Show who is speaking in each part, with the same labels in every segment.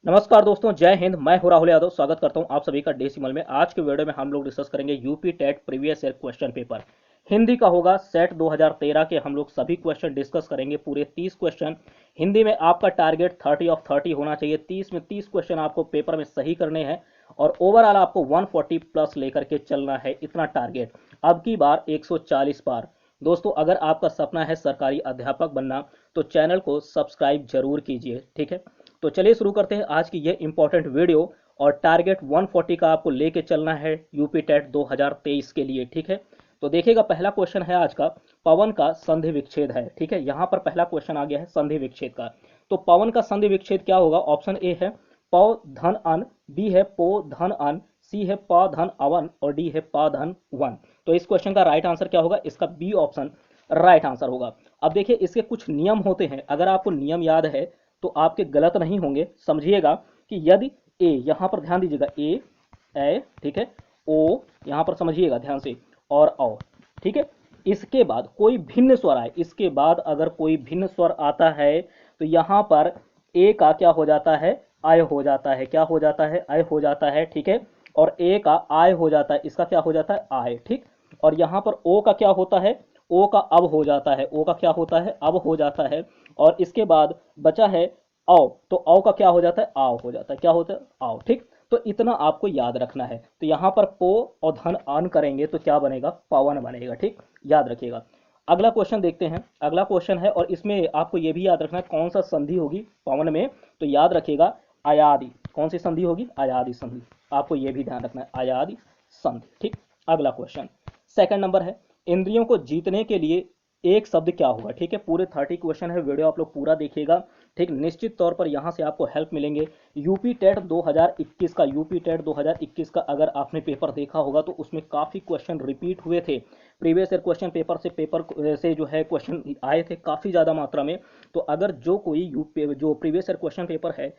Speaker 1: नमस्कार दोस्तों, जय हिंद। मैं हूं राहुल यादव। स्वागत करता हूं आप सभी का डेसिमल में। आज के वीडियो में हम लोग डिस्कस करेंगे UP TET previous year question paper. Hindi का होगा सेट 2013 के। हम लोग सभी क्वेश्चन डिस्कस करेंगे, पूरे 30 क्वेश्चन हिंदी में। आपका टारगेट 30 ऑफ 30 होना चाहिए। 30 में 30 क्वेश्चन आपको पेपर में सही करने हैं और ओवरऑल आपको 140 प्लस लेकर के चलना है, इतना टारगेट। अब की बार 140 पार। दोस्तों, अगर आपका सपना है सरकारी अध्यापक बनना तो चैनल को सब्सक्राइब जरूर कीजिए, ठीक है। तो चलिए शुरू करते हैं आज की ये इंपॉर्टेंट वीडियो। और टारगेट 140 का आपको लेके चलना है यूपी टेट 2023 के लिए, ठीक है। तो देखिएगा, पहला क्वेश्चन है आज का, पवन का संधि विच्छेद है, ठीक है। यहाँ पर पहला क्वेश्चन आ गया है संधि विच्छेद का। तो पवन का संधि विच्छेद क्या होगा? ऑप्शन ए है पौ धन अन, बी है पो धन अन, सी है प धन अवन और डी है प धन वन। तो इस क्वेश्चन का राइट आंसर क्या होगा? इसका बी ऑप्शन राइट आंसर होगा। अब देखिए, इसके कुछ नियम होते हैं। अगर आपको नियम याद है तो आपके गलत नहीं होंगे। समझिएगा कि यदि ए, यहां पर ध्यान दीजिएगा, ए, ठीक है, ओ, यहां पर समझिएगा ध्यान से, और औ, ठीक है। इसके बाद कोई भिन्न स्वर आए, इसके बाद अगर कोई भिन्न स्वर आता है तो यहां पर ए का क्या हो जाता है? आय हो जाता है। क्या हो जाता है? आय हो जाता है, ठीक है। और ए का आय हो जाता है, इसका क्या हो जाता है? आय, ठीक। और यहां पर ओ का क्या होता है? ओ का अब हो जाता है। ओ का क्या होता है? अब हो जाता है। और इसके बाद बचा है औ, तो औ का क्या हो जाता है? आव हो जाता है। क्या होता है? आव, ठीक। तो इतना आपको याद रखना है। तो यहां पर पो और धन अन करेंगे तो क्या बनेगा? पवन बनेगा, ठीक। याद रखिएगा। अगला क्वेश्चन देखते हैं। अगला क्वेश्चन है, और इसमें आपको यह भी याद रखना है कौन सा संधि होगी पवन में। तो याद रखिएगा, अयादि। कौन सी संधि होगी? अयादि संधि। आपको यह भी ध्यान रखना है, अयादि संधि, ठीक। अगला क्वेश्चन सेकंड नंबर है, इंद्रियों को जीतने के लिए एक शब्द क्या होगा? ठीक है, पूरे 30 क्वेश्चन है, वीडियो आप लोग पूरा देखिएगा, ठीक। निश्चित तौर पर यहां से आपको हेल्प मिलेंगे। यूपी टेट 2021 का, यूपी टेट 2021 का अगर आपने पेपर देखा होगा तो उसमें काफी क्वेश्चन रिपीट हुए थे। प्रीवियस ईयर क्वेश्चन पेपर से जो है क्वेश्चन आए थे काफी ज्यादा मात्रा में। तो अगर जो कोई यूपी जो प्रीवियस ईयर क्वेश्चन पेपर है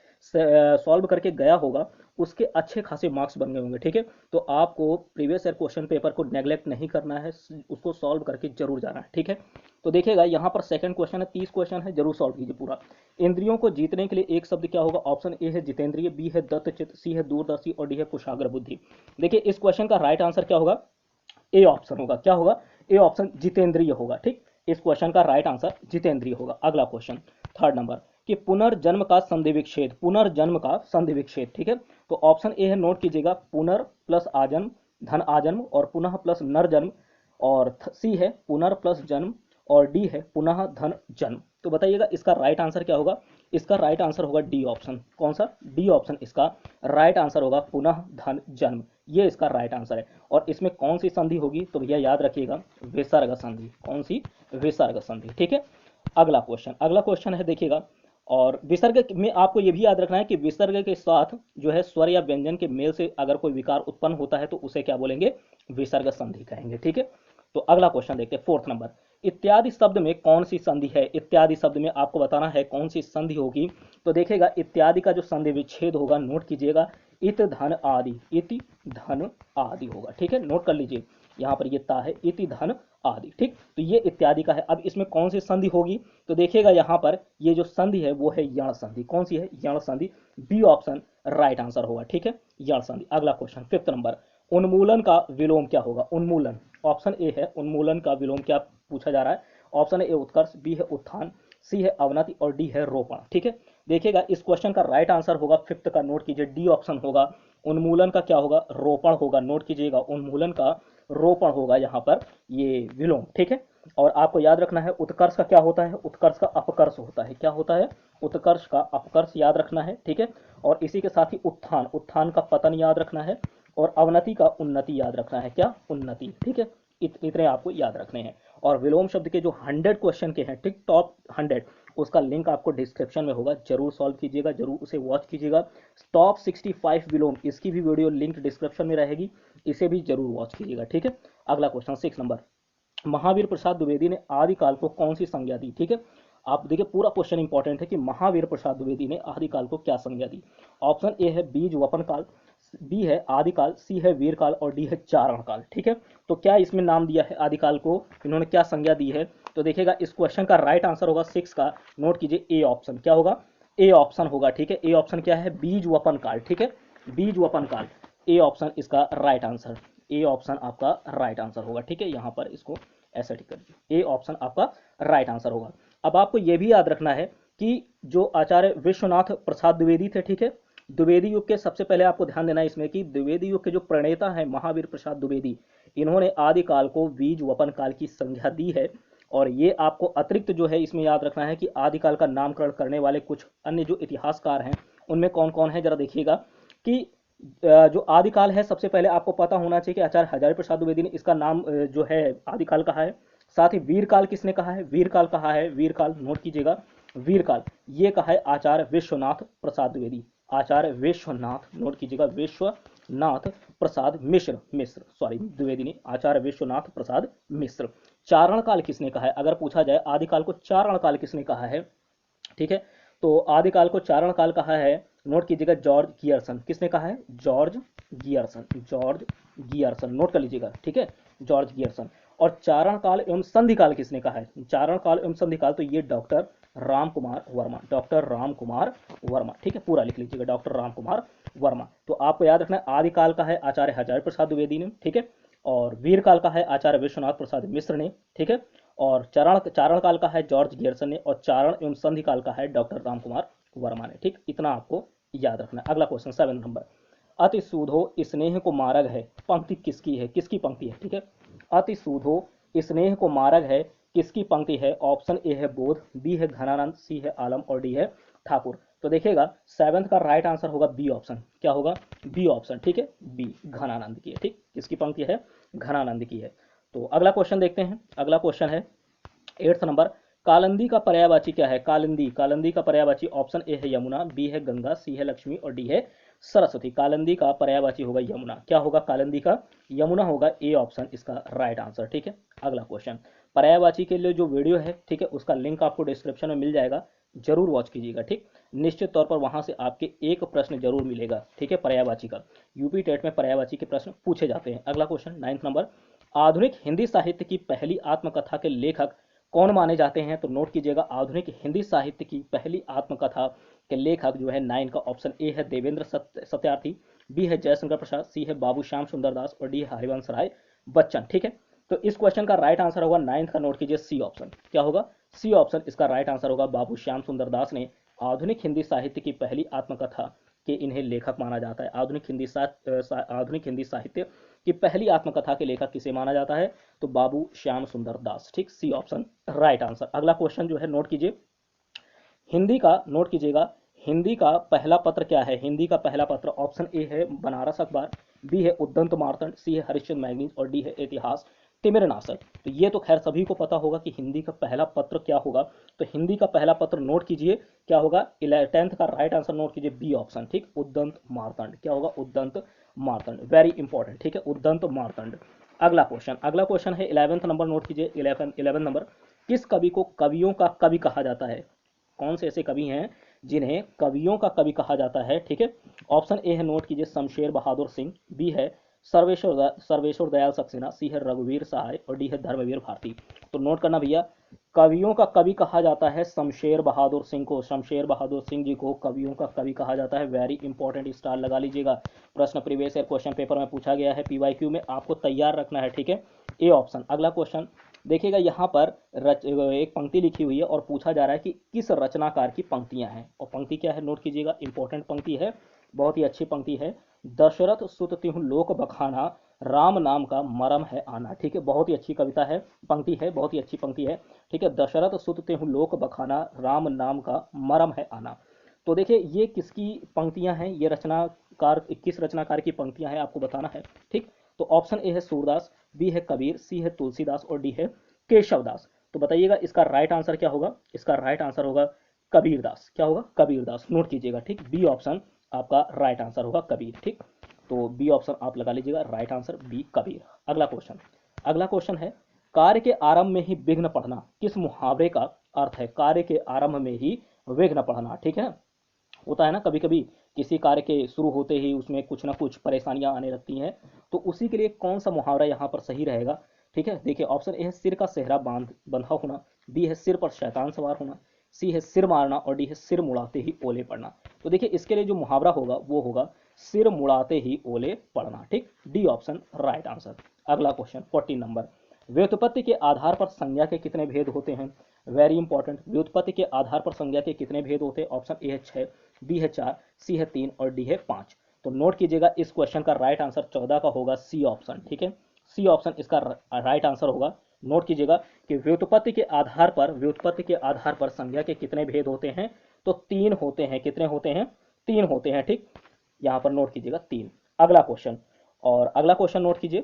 Speaker 1: सॉल्व करके गया होगा, उसके अच्छे खासे मार्क्स बन गए होंगे, ठीक है। तो आपको प्रीवियस ईयर क्वेश्चन पेपर को नेग्लेक्ट नहीं करना है, उसको सॉल्व करके जरूर जाना है, ठीक है। तो देखिएगा, यहाँ पर सेकंड क्वेश्चन है, 30 क्वेश्चन है, जरूर सॉल्व कीजिए पूरा। इंद्रियों को जीतने के लिए एक शब्द क्या होगा? ऑप्शन ए है जितेंद्रिय, बी है दत्तचित्त, सी है दूरदर्शी और डी है कुशाग्र बुद्धि। देखिए, इस क्वेश्चन का राइट आंसर क्या होगा? ए ऑप्शन होगा। क्या होगा? ए ऑप्शन जितेंद्रिय होगा, ठीक। इस क्वेश्चन का राइट आंसर जितेंद्रिय होगा। अगला क्वेश्चन थर्ड नंबर, कि पुनर्जन्म का संधि विच्छेद, पुनर्जन्म का संधि विच्छेद, ठीक है। तो ऑप्शन ए है, नोट कीजिएगा, पुनर प्लस आजन्म, धन आजन्म और पुनः प्लस नरजन्म। और सी है पुनर प्लस जन्म और डी है पुनः धन जन्म। तो बताइएगा इसका राइट आंसर क्या होगा? इसका राइट आंसर होगा डी ऑप्शन। कौन सा? डी ऑप्शन इसका राइट आंसर होगा, पुनः धन जन्म। ये इसका राइट आंसर है। और इसमें कौन सी संधि होगी? तो भैया याद रखिएगा, विसर्ग संधि। कौन सी? विसर्ग संधि, ठीक है। अगला क्वेश्चन है, देखिएगा। और विसर्ग में आपको यह भी याद रखना है कि विसर्ग के साथ जो है स्वर या व्यंजन के मेल से अगर कोई विकार उत्पन्न होता है तो उसे क्या बोलेंगे? विसर्ग संधि कहेंगे, ठीक है। तो अगला क्वेश्चन देखते हैं, फोर्थ नंबर, इत्यादि शब्द में कौन सी संधि है? इत्यादि शब्द में आपको बताना है कौन सी संधि होगी। तो देखिएगा, इत्यादि का जो संधि विच्छेद होगा, नोट कीजिएगा, इत धन आदि, इति धन आदि होगा, ठीक है। नोट कर लीजिए, यहाँ पर ये ता है, इति धन आदि, ठीक। तो ये इत्यादि का है। अब इसमें कौन सी संधि होगी? तो देखिएगा, यहाँ पर ये जो संधि है वो है यण संधि। कौन सी है? यण संधि। बी ऑप्शन राइट आंसर होगा, ठीक है, यण संधि। अगला क्वेश्चन फिफ्थ नंबर, उन्मूलन का विलोम क्या होगा? उन्मूलन, ऑप्शन ए है, उन्मूलन का विलोम क्या पूछा जा रहा है? ऑप्शन ए उत्कर्ष, बी है उत्थान, सी है अवनति और डी है रोपण, ठीक है। देखिएगा, इस क्वेश्चन का राइट आंसर होगा फिफ्थ का, नोट कीजिए, डी ऑप्शन होगा। उन्मूलन का क्या होगा? रोपण होगा। नोट कीजिएगा, उन्मूलन का रोपण होगा यहाँ पर, ये विलोम, ठीक है। और आपको याद रखना है, उत्कर्ष का क्या होता है? उत्कर्ष का अपकर्ष होता है। क्या होता है? उत्कर्ष का अपकर्ष याद रखना है, ठीक है। और इसी के साथ ही उत्थान, उत्थान का पतन याद रखना है। और अवनति का उन्नति याद रखना है। क्या? उन्नति, ठीक है। इतने आपको याद रखने हैं। और विलोम शब्द के जो 100 क्वेश्चन के हैं, ठीक, टॉप 100, उसका लिंक आपको डिस्क्रिप्शन में होगा, जरूर सॉल्व कीजिएगा, जरूर उसे वॉच कीजिएगा। टॉप 65 विलोम, इसकी भी वीडियो लिंक डिस्क्रिप्शन में रहेगी, इसे भी जरूर वॉच कीजिएगा, ठीक है। अगला क्वेश्चन 6 नंबर, महावीर प्रसाद द्विवेदी ने आदिकाल को कौन सी संज्ञा दी? ठीक है, आप देखिए पूरा क्वेश्चन इंपॉर्टेंट है कि महावीर प्रसाद द्विवेदी ने आदिकाल को क्या संज्ञा दी। ऑप्शन ए है बीज वपन काल, बी है आदिकाल, सी है वीरकाल और डी है चारण काल। ठीक है, तो क्या इसमें नाम दिया है आदिकाल को, इन्होंने क्या संज्ञा दी है? तो देखिएगा, इस क्वेश्चन का राइट आंसर होगा 6 का, नोट कीजिए ए ऑप्शन। क्या होगा? ए ऑप्शन होगा, ठीक है। ए ऑप्शन क्या है, बीज वपन काल, ठीक है, बीज वपन काल। ए ऑप्शन इसका राइट आंसर, ए ऑप्शन आपका राइट आंसर होगा, ठीक है। यहाँ पर इसको ऐसे टिक कर दीजिए, ए ऑप्शन आपका राइट आंसर होगा। अब आपको यह भी याद रखना है कि जो आचार्य विश्वनाथ प्रसाद द्विवेदी थे, ठीक है, द्विवेदी युग के सबसे पहले आपको ध्यान देना है इसमें कि द्विवेदी युग के जो प्रणेता हैं महावीर प्रसाद द्विवेदी, इन्होंने आदिकाल को बीज वपन काल की संज्ञा दी है। और ये आपको अतिरिक्त जो है इसमें याद रखना है कि आदिकाल का नामकरण करने वाले कुछ अन्य जो इतिहासकार हैं उनमें कौन कौन है, जरा देखिएगा कि जो आदिकाल है सबसे पहले आपको पता होना चाहिए कि आचार्य हजारी प्रसाद द्विवेदी ने इसका नाम जो है आदिकाल कहा है। साथ ही वीरकाल किसने कहा है, वीरकाल कहा है, वीरकाल नोट कीजिएगा, वीरकाल ये कहा है आचार्य विश्वनाथ प्रसाद द्विवेदी, आचार्य विश्वनाथ, नोट कीजिएगा, विश्वनाथ प्रसाद मिश्र सॉरी द्विवेदी ने, आचार्य विश्वनाथ प्रसाद मिश्र। चारण काल किसने कहा है, अगर पूछा जाए आदिकाल को चारण काल किसने कहा है, ठीक है, तो आदिकाल को चारण काल कहा है, नोट कीजिएगा, जॉर्ज गियर्सन। किसने कहा है, George Gierson, George Gierson, note कर लीजिएगा, ठीक है, जॉर्ज गियर्सन। और चारण काल एवं संधि काल किसने कहा है, चारण काल एवं संधि काल, तो ये डॉक्टर राम कुमार वर्मा, डॉक्टर राम कुमार वर्मा, ठीक है, पूरा लिख लीजिएगा, डॉक्टर राम कुमार वर्मा। तो आपको याद रखना है आदिकाल का है आचार्य हजारी प्रसाद द्विवेदी ने, ठीक है, और वीरकाल का है आचार्य विश्वनाथ प्रसाद मिश्र ने, ठीक है, और चारण काल का है जॉर्ज गियर्सन ने, और चारण एवं संधि काल का है डॉक्टर राम कुमार वर्मा ने, ठीक, इतना आपको याद रखना है। अगला क्वेश्चन 7 नंबर, अति सूधो स्नेह को मारग है, पंक्ति किसकी है, किसकी पंक्ति है, ठीक है, अति सूधो स्नेह को मारग है किसकी पंक्ति है, ऑप्शन ए है बोध, बी है घनानंद, सी है आलम और डी है ठाकुर। तो देखिएगा 7th का राइट आंसर होगा बी ऑप्शन, क्या होगा, बी ऑप्शन, ठीक है, बी घनानंद की है, ठीक, किसकी पंक्ति है, घनानंद की है। तो अगला क्वेश्चन देखते हैं, अगला क्वेश्चन है 8th नंबर, कालिंदी का पर्यायवाची क्या है, कालिंदी, कालिंदी का पर्यायवाची ऑप्शन ए है यमुना, बी है गंगा, सी है लक्ष्मी और डी है सरस्वती। कालिंदी का पर्यायवाची होगा यमुना, क्या होगा कालिंदी का, यमुना होगा, ए ऑप्शन इसका राइट आंसर, ठीक है। अगला क्वेश्चन, पर्यायवाची के लिए जो वीडियो है, ठीक है, उसका लिंक आपको डिस्क्रिप्शन में मिल जाएगा, जरूर वॉच कीजिएगा, ठीक, निश्चित तौर पर वहां से आपके एक प्रश्न जरूर मिलेगा, ठीक है, पर्यायवाची का, यूपी टेट में पर्यायवाची के प्रश्न पूछे जाते हैं। अगला क्वेश्चन 9th नंबर, आधुनिक हिंदी साहित्य की पहली आत्मकथा के लेखक कौन माने जाते हैं, तो नोट कीजिएगा, आधुनिक हिंदी साहित्य की पहली आत्मकथा के लेखक जो है 9 का ऑप्शन ए है देवेंद्र सत्यार्थी, बी है जयशंकर प्रसाद, सी है बाबू श्याम सुंदर दास और डी है हरिवंश राय बच्चन, ठीक है। तो इस क्वेश्चन का राइट आंसर होगा 9th का, नोट कीजिए, सी ऑप्शन, क्या होगा, सी ऑप्शन इसका राइट आंसर होगा। बाबू श्याम सुंदर दास ने आधुनिक हिंदी साहित्य की पहली आत्मकथा के इन्हें लेखक माना जाता है। आधुनिक हिंदी साहित्य की पहली आत्मकथा के लेखक किसे माना जाता है, तो बाबू श्याम सुंदर दास, ठीक, सी ऑप्शन राइट आंसर। अगला क्वेश्चन जो है नोट कीजिए, हिंदी का, नोट कीजिएगा, हिंदी का पहला पत्र क्या है, हिंदी का पहला पत्र ऑप्शन ए है बनारस अखबार, बी है उद्दंत मार्तंड, सी है हरिश्चंद्र मैगजीन और डी है इतिहास तिमिरनाशक। तो ये तो खैर सभी को पता होगा कि हिंदी का पहला पत्र क्या होगा, तो हिंदी का पहला पत्र नोट कीजिए, क्या होगा, 10th का राइट आंसर नोट कीजिए, बी ऑप्शन, ठीक, उद्दंत मार्तंड, क्या होगा, उद्दंत मार्तंड, वेरी इंपॉर्टेंट, ठीक है, उद्दंत मार्तंड। अगला क्वेश्चन, अगला क्वेश्चन है 11th नंबर, नोट कीजिए, 11 नंबर, किस कवि को कवियों का कवि कहा जाता है, कौन से ऐसे कवि हैं जिन्हें कवियों का कवि कहा जाता है, ठीक है। ऑप्शन ए है, नोट कीजिए, शमशेर बहादुर सिंह, बी है सर्वेश्वर दयाल सक्सेना, सी है रघुवीर सहाय और डी है धर्मवीर भारती। तो नोट करना भैया, कवियों का कवि कहा जाता है शमशेर बहादुर सिंह को, शमशेर बहादुर सिंह जी को कवियों का कवि कहा जाता है, वेरी इंपॉर्टेंट, स्टार लगा लीजिएगा, प्रश्न प्रीवियस ईयर क्वेश्चन पेपर में पूछा गया है, पीवाईक्यू में आपको तैयार रखना है, ठीक है, ए ऑप्शन। अगला क्वेश्चन देखिएगा, यहाँ पर एक पंक्ति लिखी हुई है और पूछा जा रहा है कि किस रचनाकार की पंक्तियां हैं, और पंक्ति क्या है, नोट कीजिएगा, इंपॉर्टेंट पंक्ति है, बहुत ही अच्छी पंक्ति है, दशरथ सुत तिहु लोक बखाना, राम नाम का मरम है आना, ठीक है, बहुत ही अच्छी कविता है, पंक्ति है, बहुत ही अच्छी पंक्ति है, ठीक है, दशरथ सुत तिहु लोक बखाना, राम नाम का मरम है आना। तो देखिए ये किसकी पंक्तियां हैं, ये रचनाकार, किस रचनाकार की पंक्तियां हैं आपको बताना है, ठीक। तो ऑप्शन ए है सूरदास, बी है कबीर, सी है तुलसीदास और डी है केशवदास। तो बताइएगा इसका राइट आंसर क्या होगा, इसका राइट आंसर होगा कबीरदास, क्या होगा, कबीरदास, नोट कीजिएगा, ठीक, बी ऑप्शन आपका राइट आंसर होगा कबीर, ठीक। तो बी ऑप्शन आप लगा लीजिएगा, राइट आंसर बी कबीर। अगला क्वेश्चन, अगला क्वेश्चन है, कार्य के आरंभ में ही विघ्न पढ़ना किस मुहावरे का अर्थ है, कार्य के आरंभ में ही विघ्न पढ़ना, ठीक है, होता है ना कभी कभी किसी कार्य के शुरू होते ही उसमें कुछ ना कुछ परेशानियां आने लगती हैं, तो उसी के लिए कौन सा मुहावरा यहाँ पर सही रहेगा, ठीक है। देखिए ऑप्शन ए है सिर का सेहरा बंधा होना, बी है सिर पर शैतान सवार होना, सी है सिर मारना और डी है सिर मुड़ाते ही ओले पड़ना। तो देखिए इसके लिए जो मुहावरा होगा वो होगा सिर मुड़ाते ही ओले पड़ना। ठीक, डी ऑप्शन राइट आंसर। अगला क्वेश्चन 14 नंबर, व्युत्पत्ति के आधार पर संज्ञा के कितने भेद होते हैं? वेरी इंपॉर्टेंट, व्युत्पत्ति के आधार पर संज्ञा के कितने भेद होते हैं? ऑप्शन ए है 6, बी है 4, सी है 3 और डी है 5। तो नोट कीजिएगा इस क्वेश्चन का राइट आंसर 14 का होगा सी ऑप्शन। ठीक है, सी ऑप्शन इसका राइट आंसर होगा। नोट कीजिएगा कि व्युत्पत्ति के आधार पर संज्ञा के कितने भेद होते हैं? तो 3 होते हैं। कितने होते हैं? 3 होते हैं। ठीक, यहां पर नोट कीजिएगा 3। अगला क्वेश्चन, और अगला क्वेश्चन नोट कीजिए।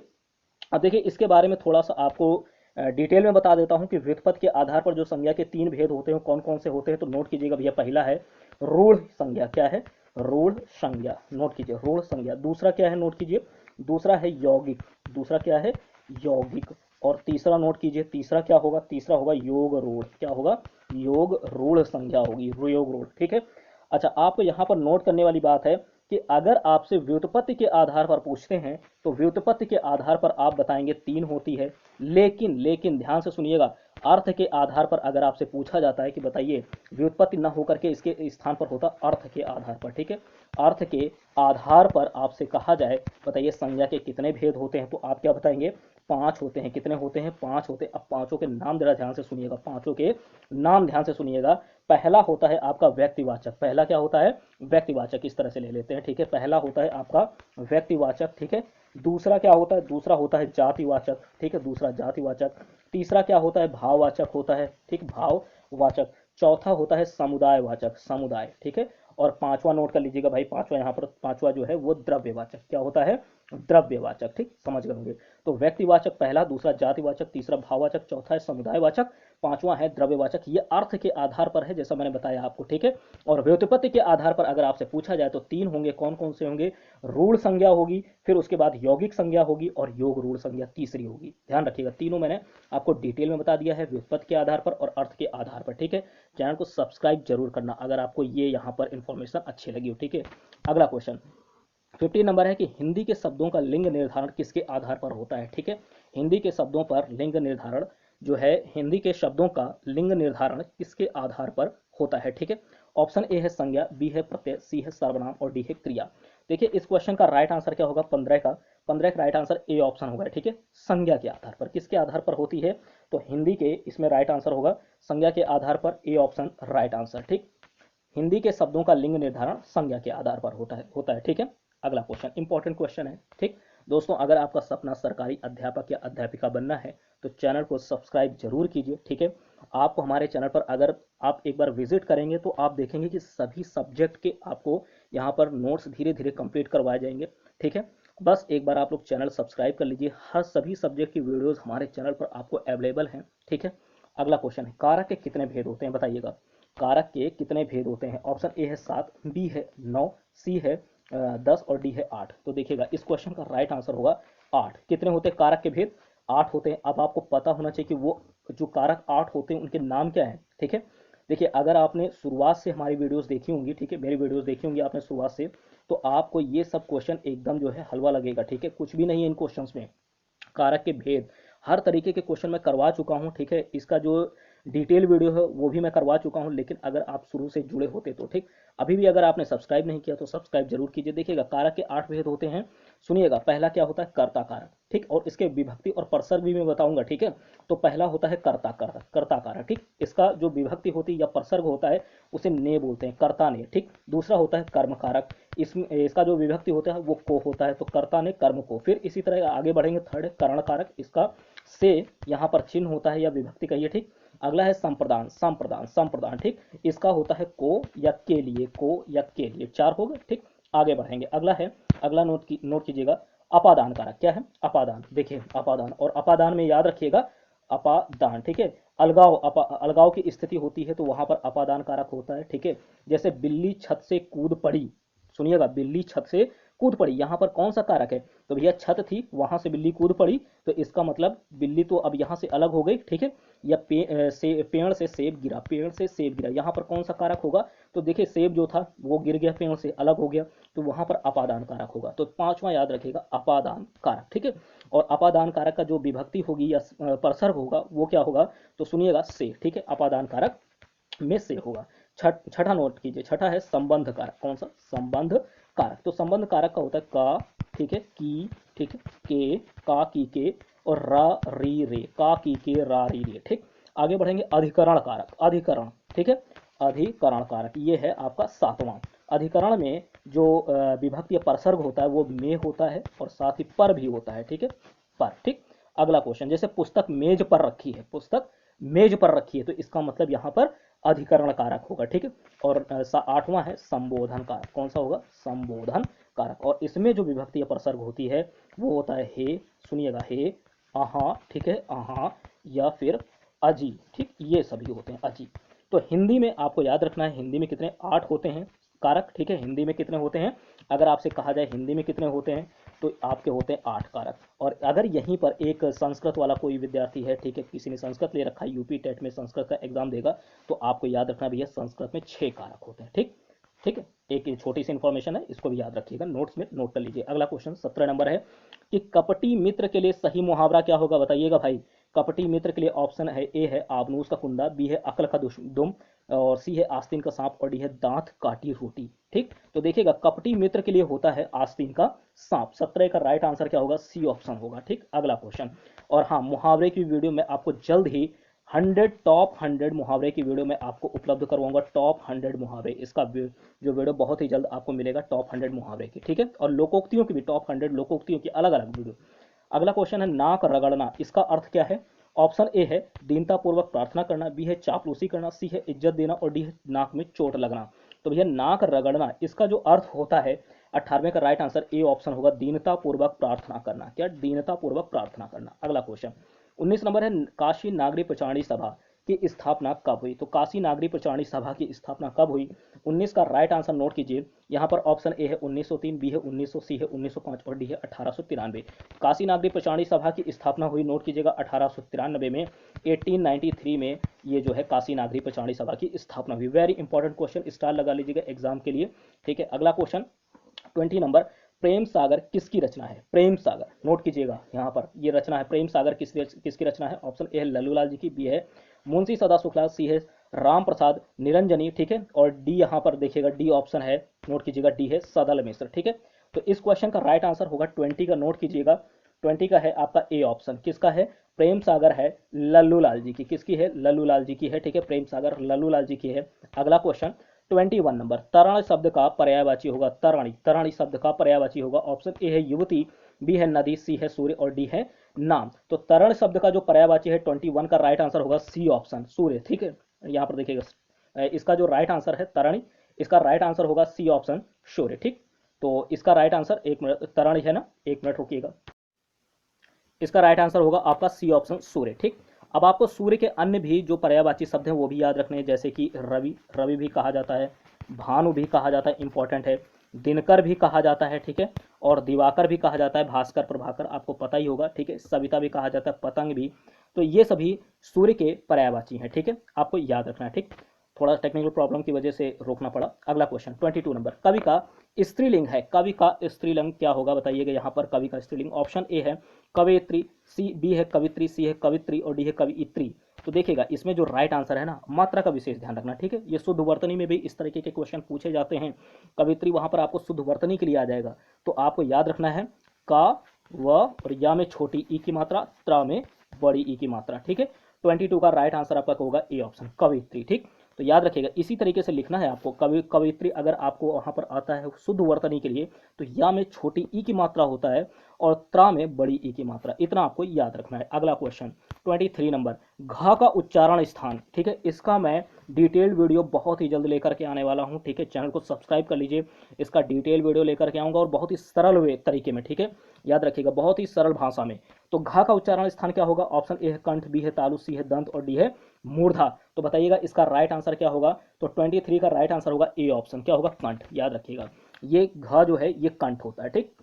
Speaker 1: अब देखिए इसके बारे में थोड़ा सा आपको डिटेल में बता देता हूं कि व्युत्पत्ति के आधार पर जो संज्ञा के 3 भेद होते हैं कौन कौन से होते हैं। तो नोट कीजिएगा भैया, पहला है रूढ़ संज्ञा। क्या है? रूढ़ संज्ञा। नोट कीजिए रूढ़ संज्ञा। दूसरा क्या है? नोट कीजिए, दूसरा है यौगिक। दूसरा क्या है? यौगिक। और तीसरा नोट कीजिए, तीसरा क्या होगा? तीसरा होगा योग रूढ़। क्या होगा? योग रूढ़ संज्ञा होगी, योग रूढ़। ठीक है, अच्छा आपको यहाँ पर नोट करने वाली बात है कि अगर आपसे व्युत्पत्ति के आधार पर पूछते हैं तो व्युत्पत्ति के आधार पर आप बताएंगे 3 होती है, लेकिन ध्यान से सुनिएगा, अर्थ के आधार पर अगर आपसे पूछा जाता है कि बताइए व्युत्पत्ति न होकर के इसके स्थान पर होता अर्थ के आधार पर। ठीक है, अर्थ के आधार पर आपसे कहा जाए बताइए संज्ञा के कितने भेद होते हैं, तो आप क्या बताएंगे? 5 होते हैं। कितने होते हैं? 5 होते हैं। अब पांचों के नाम जरा ध्यान से सुनिएगा, पांचों के नाम ध्यान से सुनिएगा। पहला होता है आपका व्यक्तिवाचक। पहला क्या होता है? व्यक्तिवाचक। इस तरह से ले लेते हैं। ठीक है, पहला होता है आपका व्यक्तिवाचक। ठीक है, दूसरा क्या होता है? दूसरा होता है जातिवाचक। ठीक है, दूसरा जातिवाचक। तीसरा क्या होता है? भाववाचक होता है। ठीक, भाववाचक। चौथा होता है समुदायवाचक, समुदाय। ठीक है, और पांचवा नोट कर लीजिएगा भाई, पांचवा यहाँ पर पांचवा जो है वो द्रव्यवाचक। क्या होता है? द्रव्यवाचक। ठीक, समझ गए होंगे। तो व्यक्तिवाचक पहला, दूसरा जातिवाचक, तीसरा भाववाचक, चौथा है समुदायवाचक, पांचवा है द्रव्यवाचक। ये अर्थ के आधार पर है जैसा मैंने बताया आपको। ठीक है, और व्युत्पत्ति के आधार पर अगर आपसे पूछा जाए तो 3 होंगे। कौन कौन से होंगे? रूढ़ संज्ञा होगी, फिर उसके बाद यौगिक संज्ञा होगी और योग रूढ़ संज्ञा तीसरी होगी। ध्यान रखिएगा, तीनों मैंने आपको डिटेल में बता दिया है, व्युत्पत्ति के आधार पर और अर्थ के आधार पर। ठीक है, चैनल को सब्सक्राइब जरूर करना अगर आपको ये यहाँ पर इंफॉर्मेशन अच्छी लगी हो। ठीक है, अगला क्वेश्चन 15 नंबर है कि हिंदी के शब्दों का लिंग निर्धारण किसके आधार पर होता है? ठीक है, हिंदी के शब्दों पर लिंग निर्धारण जो है, हिंदी के शब्दों का लिंग निर्धारण किसके आधार पर होता है? ठीक है, ऑप्शन ए है संज्ञा, बी है प्रत्यय, सी है सर्वनाम और डी है क्रिया। देखिए इस क्वेश्चन का राइट आंसर क्या होगा? 15 का राइट आंसर ए ऑप्शन होगा। ठीक है, संज्ञा के आधार पर। किसके आधार पर होती है? तो हिंदी के इसमें राइट आंसर होगा संज्ञा के आधार पर, ए ऑप्शन राइट आंसर। ठीक, हिंदी के शब्दों का लिंग निर्धारण संज्ञा के आधार पर होता है। ठीक है, अगला क्वेश्चन इंपॉर्टेंट क्वेश्चन है। ठीक दोस्तों, अगर आपका सपना सरकारी अध्यापक या अध्यापिका बनना है तो चैनल को सब्सक्राइब जरूर कीजिए। ठीक है, आपको हमारे चैनल पर अगर आप एक बार विजिट करेंगे तो आप देखेंगे कि सभी सब्जेक्ट के आपको यहाँ पर नोट्स धीरे धीरे कंप्लीट करवाए जाएंगे। ठीक है, बस एक बार आप लोग चैनल सब्सक्राइब कर लीजिए, हर सभी सब्जेक्ट की वीडियोज हमारे चैनल पर आपको अवेलेबल हैं। ठीक है, अगला क्वेश्चन है कारक के कितने भेद होते हैं? बताइएगा, कारक के कितने भेद होते हैं? ऑप्शन ए है 7, बी है 9, सी है 10 और डी है 8। तो देखिएगा इस क्वेश्चन का राइट आंसर होगा 8। कितने होते हैं कारक के भेद? 8 होते हैं। अब आपको पता होना चाहिए कि वो जो कारक 8 होते हैं उनके नाम क्या हैं। ठीक है, देखिए अगर आपने शुरुआत से हमारी वीडियोस देखी होंगी, ठीक है, मेरी वीडियोस देखी होंगी आपने शुरुआत से, तो आपको ये सब क्वेश्चन एकदम जो है हलवा लगेगा। ठीक है, कुछ भी नहीं है इन क्वेश्चंस में। कारक के भेद हर तरीके के क्वेश्चन मैं करवा चुका हूं। ठीक है, इसका जो डिटेल वीडियो है वो भी मैं करवा चुका हूं, लेकिन अगर आप शुरू से जुड़े होते तो ठीक। अभी भी अगर आपने सब्सक्राइब नहीं किया तो सब्सक्राइब जरूर कीजिए। देखिएगा कारक के 8 भेद होते हैं। सुनिएगा, पहला क्या होता है? कर्ता कारक। ठीक, और इसके विभक्ति और परसर्ग भी मैं बताऊंगा। ठीक है, तो पहला होता है कर्ता कारक, कर्ता कारक। ठीक, इसका जो विभक्ति होती है या परसर्ग होता है उसे ने बोलते हैं, कर्ता ने। ठीक, दूसरा होता है कर्म कारक, इसका जो विभक्ति होता है वो को होता है, तो कर्ता ने कर्म को। फिर इसी तरह आगे बढ़ेंगे, थर्ड है करण कारक, इसका से यहाँ पर चिन्ह होता है या विभक्ति कहिए। ठीक, अगला है संप्रदान, संप्रदान, संप्रदान। ठीक, इसका होता है को या के लिए, को या के लिए। 4 हो गए। ठीक, आगे बढ़ेंगे, अगला नोट कीजिएगा अपादान कारक। क्या है? अपादान। देखिए अपादान, और अपादान में याद रखिएगा अपादान। ठीक है, अलगाव की स्थिति होती है तो वहां पर अपादान कारक होता है। ठीक है, जैसे बिल्ली छत से कूद पड़ी। सुनिएगा, बिल्ली छत से कूद पड़ी, यहाँ पर कौन सा कारक है? तो भैया छत थी, वहां से बिल्ली कूद पड़ी, तो इसका मतलब बिल्ली तो अब यहाँ से अलग हो गई। ठीक है, या पेड़ से सेब गिरा, पेड़ से सेब गिरा, यहाँ पर कौन सा कारक होगा? तो देखिए सेब जो था वो गिर गया, पेड़ से अलग हो गया, तो वहां पर अपादान कारक होगा। तो 5वां याद रखिएगा अपादान कारक। ठीक है, और अपादान कारक का जो विभक्ति होगी या परसर्ग होगा वो क्या होगा? तो सुनिएगा से। ठीक है, अपादान कारक में से होगा। छठा नोट कीजिए, छठा है संबंध कारक। कौन सा? संबंध कारक। तो संबंध कारक का होता है का, ठीक है, की, ठीक है, के, का की के, और रा री रे, का की के रा री रे, ठीक। आगे बढ़ेंगे, अधिकरण कारक, अधिकरण, ठीक है, अधिकरण कारक ये है आपका सातवां। अधिकरण में जो विभक्ति या परसर्ग होता है वो में होता है और साथ ही पर भी होता है, ठीक है, पर, ठीक। अगला क्वेश्चन, जैसे पुस्तक मेज पर रखी है, पुस्तक मेज पर रखी है, तो इसका मतलब यहाँ पर अधिकरण कारक होगा, ठीक है। और आठवां है संबोधन कारक। कौन सा होगा? संबोधन कारक। और इसमें जो विभक्ति या प्रसर्ग होती है वो होता है हे, सुनिएगा, हे, अहा, ठीक है, अहा, या फिर अजी, ठीक, ये सभी होते हैं, अजी। तो हिंदी में आपको याद रखना है, हिंदी में कितने? 8 होते हैं कारक, ठीक है। हिंदी में कितने होते हैं? अगर आपसे कहा जाए हिंदी में कितने होते हैं, तो आपके होते हैं 8 कारक। और अगर यहीं पर एक संस्कृत वाला कोई विद्यार्थी है, ठीक है, किसी ने संस्कृत ले रखा है, यूपी टेट में संस्कृत का एग्जाम देगा, तो आपको याद रखना भी है संस्कृत में 6 कारक होते हैं, ठीक। ठीक है, एक छोटी सी इंफॉर्मेशन है, इसको भी याद रखिएगा, नोट्स में नोट कर लीजिए। अगला क्वेश्चन 17 नंबर है कि कपटी मित्र के लिए सही मुहावरा क्या होगा? बताइएगा भाई। कपटी मित्र के लिए ऑप्शन है, ए है आबनूस का कुंदा, बी है अकल का दुम, और सी है आस्तीन का सांप, और डी है दांत काटी रोटी, ठीक। तो देखिएगा, कपटी मित्र के लिए होता है आस्तीन का सांप। 17 का राइट आंसर क्या होगा? सी ऑप्शन होगा, ठीक। अगला क्वेश्चन, और हाँ, मुहावरे की वीडियो में आपको जल्द ही 100 मुहावरे की वीडियो में आपको उपलब्ध करवाऊंगा। टॉप 100 मुहावरे, इसका जो वीडियो बहुत ही जल्द आपको मिलेगा, टॉप 100 मुहावरे की, ठीक है। और लोकोक्तियों की भी, टॉप 100 लोकोक्तियों की अलग अलग वीडियो। अगला क्वेश्चन है, नाक रगड़ना, इसका अर्थ क्या है? ऑप्शन ए है दीनतापूर्वक प्रार्थना करना, बी है चापलूसी करना, सी है इज्जत देना, और डी है नाक में चोट लगना। तो भैया, नाक रगड़ना, इसका जो अर्थ होता है, 18वें का राइट आंसर ए ऑप्शन होगा, दीनतापूर्वक प्रार्थना करना। क्या? दीनतापूर्वक प्रार्थना करना। अगला क्वेश्चन 19 नंबर है, काशी नागरी प्रचारणी सभा की स्थापना कब हुई? तो काशी नागरी प्रचारणी सभा की स्थापना कब हुई? 19 का राइट आंसर नोट कीजिए। यहाँ पर ऑप्शन ए है 1903, बी है 1900, सी है 1905, और डी है 1893। काशी नागरी प्रचारणी सभा की स्थापना हुई, नोट कीजिएगा, 1893 में, 1893 में ये जो है काशी नागरी प्रचारणी सभा की स्थापना हुई। वेरी इंपॉर्टेंट क्वेश्चन, स्टार लगा लीजिएगा एग्जाम के लिए, ठीक है। अगला क्वेश्चन 20 नंबर, प्रेम सागर किसकी रचना है? प्रेम सागर, नोट कीजिएगा, यहाँ पर ये रचना है, प्रेम सागर किसकी रचना है? ऑप्शन ए है लल्लूलाल जी की, बी है मुंशी सदा सुखलाल, सी है राम प्रसाद निरंजनी, ठीक है, और डी यहाँ पर देखिएगा, डी ऑप्शन है, नोट कीजिएगा, डी है सदल मिश्र, ठीक है। तो इस क्वेश्चन का राइट आंसर होगा 20 का, नोट कीजिएगा, 20 का है आपका ए ऑप्शन। किसका है? प्रेम सागर है लल्लूलाल जी की। किसकी है? लल्लूलाल जी की है, ठीक है, प्रेम सागर लल्लूलाल जी की है। अगला क्वेश्चन 21 नंबर, तरण शब्द का पर्यायवाची होगा, तराणी, तराणी शब्द का पर्यायवाची होगा। ऑप्शन ए है युवती, बी है नदी, सी है सूर्य, और डी है नाम। तो तरण शब्द का जो पर्यायवाची है 21 का राइट आंसर होगा सी ऑप्शन, सूर्य, ठीक है। यहाँ पर देखिएगा, इसका जो राइट आंसर है तराणी, इसका राइट आंसर होगा सी ऑप्शन, सूर्य, ठीक। तो इसका राइट आंसर, एक मिनट, तराणी है ना, एक मिनट रुकिएगा, इसका राइट आंसर होगा आपका सी ऑप्शन, सूर्य, ठीक। अब आपको सूर्य के अन्य भी जो पर्यायवाची शब्द हैं वो भी याद रखने हैं, जैसे कि रवि, रवि भी कहा जाता है, भानु भी कहा जाता है, इंपॉर्टेंट है, दिनकर भी कहा जाता है, ठीक है, और दिवाकर भी कहा जाता है, भास्कर, प्रभाकर, आपको पता ही होगा, ठीक है, सविता भी कहा जाता है, पतंग भी। तो ये सभी सूर्य के पर्यायवाची हैं, ठीक है, आपको याद रखना है, ठीक। थोड़ा टेक्निकल प्रॉब्लम की वजह से रोकना पड़ा। अगला क्वेश्चन 22 नंबर, कवि का स्त्रीलिंग है, कवि का स्त्रीलिंग क्या होगा? बताइएगा। यहाँ पर कवि का स्त्रीलिंग, ऑप्शन ए है कवयित्री, सी, बी है कवित्री, सी है कवित्री, और डी है कवियित्री। तो देखिएगा, इसमें जो राइट आंसर है ना, मात्रा का विशेष ध्यान रखना, ठीक है। ये शुद्ध वर्तनी में भी इस तरीके के क्वेश्चन पूछे जाते हैं। कवित्री वहां पर आपको शुद्ध वर्तनी के लिए आ जाएगा, तो आपको याद रखना है का, व और या में छोटी ई की मात्रा, त्र में बड़ी ई की मात्रा, ठीक है। 22 का राइट आंसर आपका होगा ए ऑप्शन, कवित्री, ठीक। तो याद रखिएगा, इसी तरीके से लिखना है आपको। कवित्री अगर आपको वहां पर आता है शुद्ध वर्तनी के लिए, तो या में छोटी ई की मात्रा होता है और त्रा में बड़ी ई की मात्रा, इतना आपको याद रखना है। अगला क्वेश्चन 23 नंबर, घ का उच्चारण स्थान, ठीक है, इसका मैं डिटेल्ड वीडियो बहुत ही जल्द लेकर के आने वाला हूं, ठीक है। चैनल को सब्सक्राइब कर लीजिए, इसका डिटेल वीडियो लेकर के आऊंगा, और बहुत ही सरल वे तरीके में, ठीक है, याद रखिएगा, बहुत ही सरल भाषा में। तो घ का उच्चारण स्थान क्या होगा? ऑप्शन ए है कंठ, बी है तालु, सी है दंत, और डी है मूर्धा। तो बताइएगा इसका राइट आंसर क्या होगा? तो 23 का राइट आंसर होगा ए ऑप्शन, क्या होगा? कंठ, याद रखिएगा, ये घ जो है ये कंठ होता है, ठीक।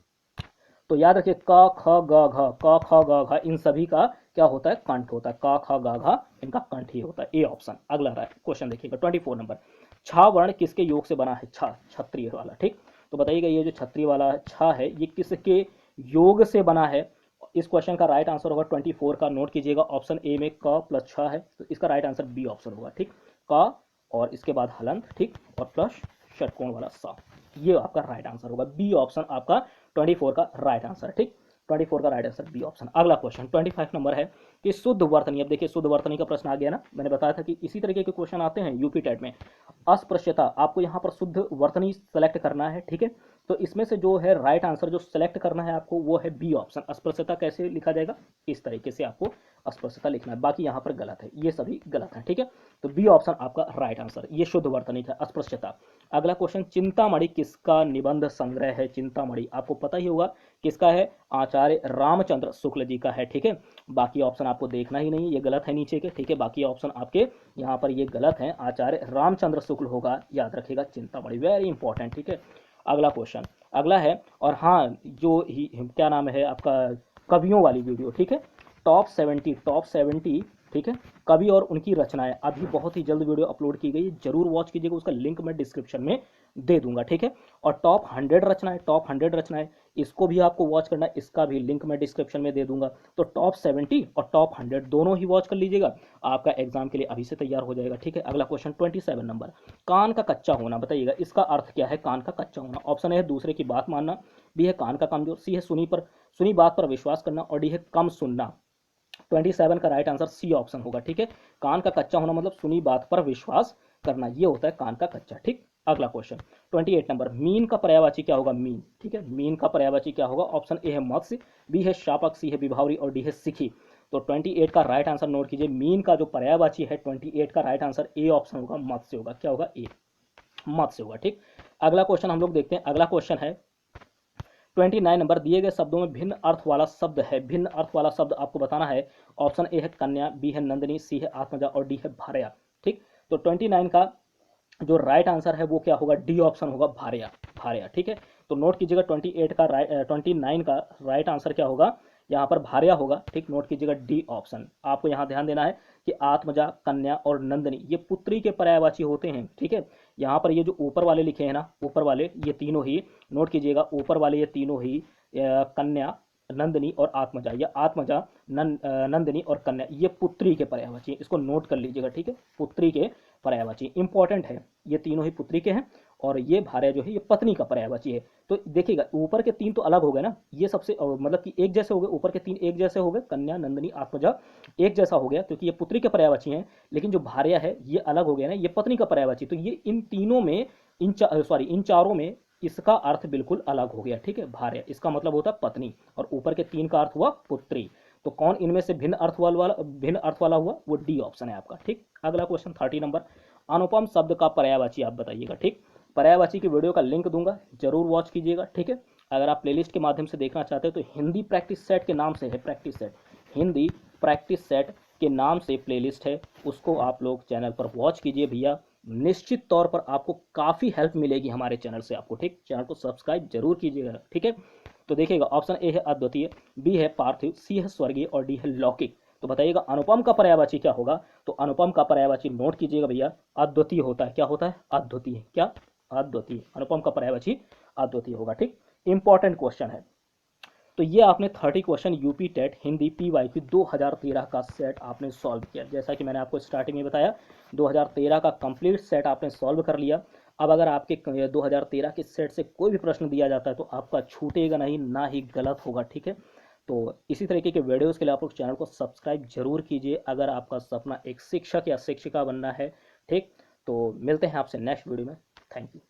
Speaker 1: तो याद रखिए, क ख ग घ, क ख ग घ, इन सभी का क्या होता है? कंठ होता है, क ख ग घ, इनका कंठ ही होता है, ए ऑप्शन। अगला क्वेश्चन देखिएगा 24 नंबर, छ वर्ण किसके योग से बना है? छ, क्षत्रिय वाला, ठीक। तो बताइएगा, ये जो क्षत्रिय वाला छ है ये किसके योग से बना है? इस क्वेश्चन का राइट आंसर होगा 24 का, नोट कीजिएगा, ऑप्शन ए में क प्लस छ है, तो इसका राइट आंसर बी ऑप्शन होगा, ठीक। क और इसके बाद हलंत, ठीक, और प्लस षटकोण वाला सा। ये आपका राइट आंसर होगा, बी ऑप्शन आपका 24 का राइट आंसर, ठीक, 24 का राइट आंसर बी ऑप्शन। अगला क्वेश्चन 25 नंबर है कि शुद्ध वर्तनी। अब देखिए शुद्ध वर्तनी का प्रश्न आ गया ना, मैंने बताया था कि इसी तरीके के क्वेश्चन आते हैं यूपी टेट में। अस्पृश्यता, आपको यहाँ पर शुद्ध वर्तनी सेलेक्ट करना है, ठीक है। तो इसमें से जो है राइट आंसर जो सेलेक्ट करना है आपको वो है बी ऑप्शन। अस्पृश्यता कैसे लिखा जाएगा, इस तरीके से आपको अस्पृश्यता लिखना है, बाकी यहाँ पर गलत है, ये सभी गलत है, ठीक है। तो बी ऑप्शन आपका राइट आंसर, ये शुद्ध वर्तनी है, अस्पृश्यता। अगला क्वेश्चन, चिंतामणि किसका निबंध संग्रह है। चिंतामणि आपको पता ही होगा किसका है, आचार्य रामचंद्र शुक्ल जी का है, ठीक है। बाकी ऑप्शन आपको देखना ही नहीं, ये गलत है नीचे के, ठीक है। बाकी ऑप्शन आपके यहाँ पर ये गलत है, आचार्य रामचंद्र शुक्ल होगा, याद रखिएगा चिंतामणि, वेरी इंपॉर्टेंट, ठीक है। अगला क्वेश्चन, अगला है, और हाँ जो ही क्या नाम है आपका, कवियों वाली वीडियो, ठीक है, टॉप 70, ठीक है, कवि और उनकी रचनाएं, अभी बहुत ही जल्द वीडियो अपलोड की गई है, जरूर वॉच कीजिएगा, उसका लिंक मैं डिस्क्रिप्शन में दे दूंगा, ठीक है। और टॉप 100 रचनाएं, इसको भी आपको वॉच करना है, इसका भी लिंक मैं डिस्क्रिप्शन में दे दूंगा। तो टॉप 70 और टॉप 100 दोनों ही वॉच कर लीजिएगा, आपका एग्जाम के लिए अभी से तैयार हो जाएगा, ठीक है। अगला क्वेश्चन 27 नंबर, कान का कच्चा होना, बताइएगा इसका अर्थ क्या है, कान का कच्चा होना। ऑप्शन है दूसरे की बात मानना, बी है कान का कमजोर, सी है सुनी बात पर विश्वास करना, और डी है कम सुनना। 27 का राइट आंसर सी ऑप्शन होगा, ठीक है। कान का कच्चा होना मतलब सुनी बात पर विश्वास करना, ये होता है कान का कच्चा, ठीक। अगला क्वेश्चन 28 नंबर, मीन का पर्यायवाची क्या होगा, मीन, ठीक है, मीन का पर्यायवाची क्या होगा। ऑप्शन ए है मत्स्य, बी है शापक, सी है विभावरी, और डी है सिखी। तो 28 का राइट आंसर नोट कीजिए, मीन का जो पर्यायवाची है 28 का राइट आंसर ए ऑप्शन होगा, मत्स्य होगा, क्या होगा, ए, मत्स्य होगा, ठीक। अगला क्वेश्चन हम लोग देखते हैं, अगला क्वेश्चन है 29 नंबर, दिए गए शब्दों में भिन्न अर्थ वाला शब्द है, भिन्न अर्थ वाला शब्द आपको बताना है। ऑप्शन ए है कन्या, बी है नंदिनी, सी है आत्मजा, और डी है भार्या, ठीक। तो 29 का जो राइट आंसर है वो क्या होगा, डी ऑप्शन होगा, भार्या, भार्या, ठीक है। तो नोट कीजिएगा 29 का राइट आंसर क्या होगा, यहाँ पर भार्या होगा, ठीक, नोट कीजिएगा डी ऑप्शन। आपको यहाँ ध्यान देना है कि आत्मजा, कन्या और नंदिनी ये पुत्री के पर्यायवाची होते हैं, ठीक है। यहाँ पर ये जो ऊपर वाले लिखे हैं ना, ऊपर वाले ये तीनों ही नोट कीजिएगा, ऊपर वाले ये तीनों ही कन्या, नंदिनी और आत्मजा, या आत्मजा, नंदिनी और कन्या, ये पुत्री के पर्यायवाची, इसको नोट कर लीजिएगा, ठीक है, पुत्री के पर्यायवाची इंपॉर्टेंट है, ये तीनों ही पुत्री के हैं, और ये भार्या जो है ये पत्नी का पर्यायवाची है। तो देखिएगा ऊपर के तीन तो अलग हो गए ना, ये सबसे मतलब कि एक जैसे हो गए, ऊपर के तीन एक जैसे हो गए, कन्या, नंदिनी, आत्मजा एक जैसा हो गया क्योंकि ये पुत्री के पर्यायवाची हैं। लेकिन जो भार्या है ये अलग हो गया ना, ये पत्नी का पर्यायवाची, तो ये इन तीनों में, इन चारों में इसका अर्थ बिल्कुल अलग हो गया, ठीक है। भार्या इसका मतलब होता है पत्नी, और ऊपर के तीन का अर्थ हुआ पुत्री। तो कौन इनमें से भिन्न अर्थ वाला हुआ, वो डी ऑप्शन है आपका, ठीक। अगला क्वेश्चन 30 नंबर, अनुपम शब्द का पर्यायवाची आप बताइएगा, ठीक। पर्यायवाची की वीडियो का लिंक दूंगा, जरूर वॉच कीजिएगा, ठीक है। अगर आप प्लेलिस्ट के माध्यम से देखना चाहते हैं तो हिंदी प्रैक्टिस सेट के नाम से है, practice set, Hindi practice set के नाम से प्लेलिस्ट है, उसको आप लोग चैनल पर वॉच कीजिए भैया, निश्चित तौर पर आपको काफ़ी हेल्प मिलेगी हमारे चैनल से आपको, ठीक। चैनल को सब्सक्राइब जरूर कीजिएगा, ठीक है। तो देखिएगा ऑप्शन ए है अद्वितीय, बी है पार्थिव, सी है स्वर्गीय, और डी है लौकिक। तो बताइएगा अनुपम का पर्यायवाची क्या होगा। तो अनुपम का पर्यायवाची नोट कीजिएगा भैया, अद्वितीय होता है, क्या होता है, अद्वितीय, क्या, अद्वितीय। अनुपम का पर्यायवाची अद्वितीय होगा, ठीक। इंपॉर्टेंट क्वेश्चन है। तो ये आपने 30 question UP TET Hindi PYQ 2013 का सेट आपने सॉल्व किया। जैसा कि मैंने आपको स्टार्टिंग में बताया 2013 का कंप्लीट सेट आपने सॉल्व कर लिया। अब अगर आपके 2013 के सेट से कोई भी प्रश्न दिया जाता है तो आपका छूटेगा नहीं, ना ही गलत होगा, ठीक है। तो इसी तरीके के वीडियोज़ के लिए आप लोग चैनल को सब्सक्राइब जरूर कीजिए अगर आपका सपना एक शिक्षक या शिक्षिका बनना है, ठीक। तो मिलते हैं आपसे नेक्स्ट वीडियो में, थैंक यू।